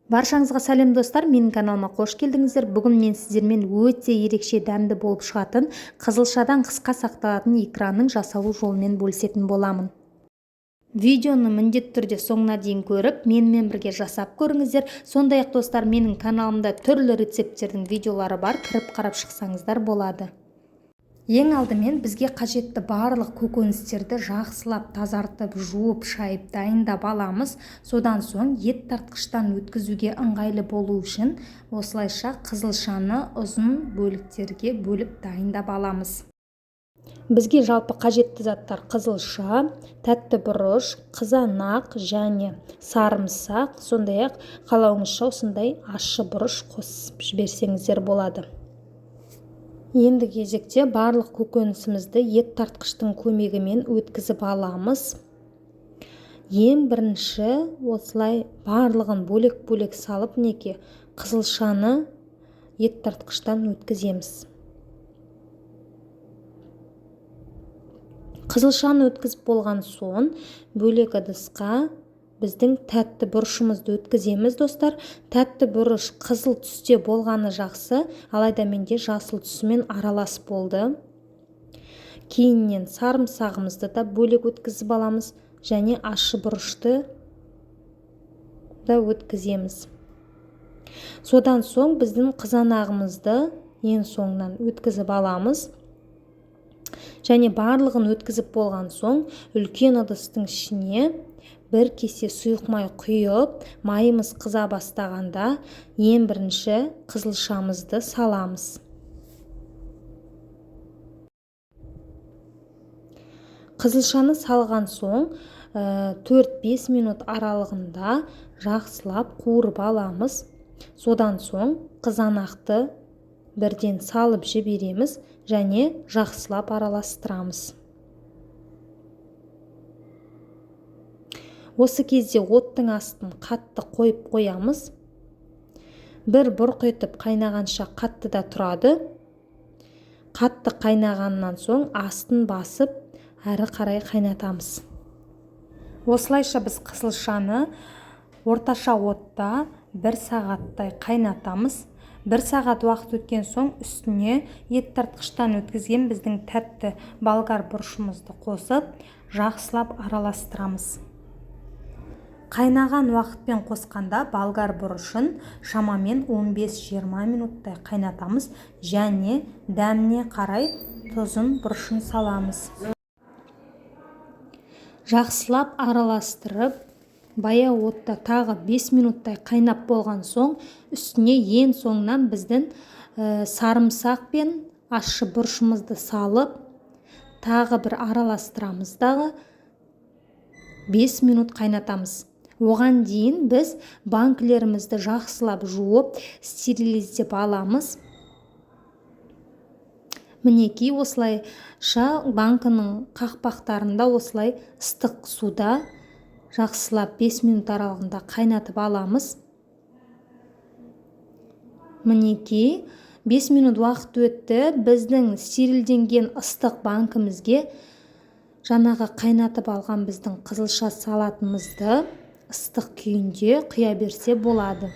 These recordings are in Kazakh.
Баршаңызға сәлем достар, менің каналыма қош келдіңіздер. Бүгін мен сіздермен өте ерекше дәмді болып шығатын қызылшадан қысқа сақталатын икраның жасалу жолымен бөлісетін боламын. Видеоны міндетті түрде соңына дейін көріп, менімен бірге жасап көріңіздер. Сондай-ақ достар, менің каналымда түрлі рецепттердің видеолары бар, кіріп қарап шықсаңыздар болады. Ең алдымен бізге қажетті барлық көкөністерді жақсылап тазартып, жуып, шайып, дайындап аламыз. Содан соң ет тартқыштан өткізуге ыңғайлы болу үшін осылайша қызылшаны ұзын бөліктерге бөліп дайындап аламыз. Бізге жалпы қажетті заттар қызылша, тәтті бұрыш, қызанақ және сарымсақ, сондай-ақ қалауыңызша осындай ащы бұрыш қосып жіберсеңіздер болады. Енді кезекте барлық көкөнісімізді ет тартқыштың көмегімен өткізіп аламыз. Ең бірінші осылай барлығын бөлек-бөлек салып қызылшаны ет тартқыштан өткіземіз. Қызылшаны өткізіп болған соң бөлек ыдысқа біздің тәтті бұрышымызды өткіземіз достар. Тәтті бұрыш қызыл түсте болғаны жақсы, алайда менде жасыл түсімен аралас болды. Кейіннен сарымсағымызды да бөлек өткізіп аламыз және ащы бұрышты да өткіземіз. Содан соң біздің қызанағымызды ең соңынан өткізіп аламыз. Және барлығын өткізіп болған соң үлкен ыдыстың ішіне бір кесе сұйық май құйып, майымыз қыза бастағанда ең бірінші қызылшамызды саламыз. Қызылшаны салған соң 4-5 минут аралығында жақсылап қуырып аламыз. Содан соң қызанақты бірден салып жібереміз және жақсылап араластырамыз. Осы кезде оттың астын қатты қойып қоямыз. Бір бұрқ етіп қайнағанша қатты да тұрады. Қатты қайнағаннан соң астын басып, әрі қарай қайнатамыз. Осылайша біз қызылшаны орташа отта 1 сағаттай қайнатамыз. 1 сағат уақыт өткен соң үстіне ет тартқыштан өткізген біздің тәтті болгар бұрышымызды қосып, жақсылап араластырамыз. Қайнаған уақытпен қосқанда болгар бұрышын шамамен 15-20 минуттай қайнатамыз және дәміне қарай тұзын бұрышын саламыз. Жақсылап араластырып, баяу отта тағы 5 минуттай қайнап болған соң үстіне ең соңынан біздің сарымсақ пен ащы бұрышымызды салып, тағы бір араластырамыз дағы 5 минут қайнатамыз. Оған дейін біз банкілерімізді жақсылап жуып, стерилиздеп аламыз. Мінекей осылайша банкының қақпақтарында осылай ыстық суда жақсылап 5 минут аралығында қайнатып аламыз. Мінекей 5 минут уақыт өтті. Біздің стерилденген ыстық банкімізге жаңағы қайнатып алған біздің қызылша салатымызды ыстық күйінде құя берсе болады.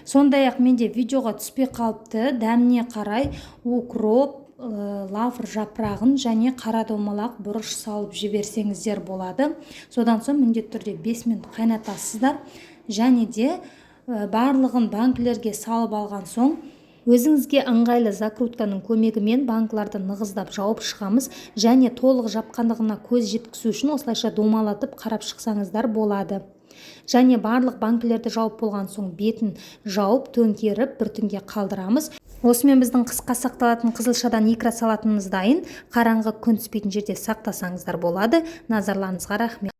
Сондай-ақ менде видеоға түспей қалыпты. Дәміне қарай укроп, лавр жапырағын және қара домалақ бұрыш салып жіберсеңіздер болады. Содан соң міндетті түрде 5 минут қайнатасыздар. Және де барлығын банкілерге салып алған соң өзіңізге ыңғайлы закрутканың көмегімен банкыларды нығыздап жауып шығамыз және толық жапқандығына көз жеткізу үшін осылайша домалатып қарап шықсаңыздар болады. Және барлық банкілерді жауып болған соң бетін жауып, төңкеріп, бір түнге қалдырамыз. Осымен біздің қысқа сақталатын қызылшадан икра салатынымыз дайын. Қараңғы күн түспейтін жерде сақтасаңыздар болады. Назарларыңызға рахмет.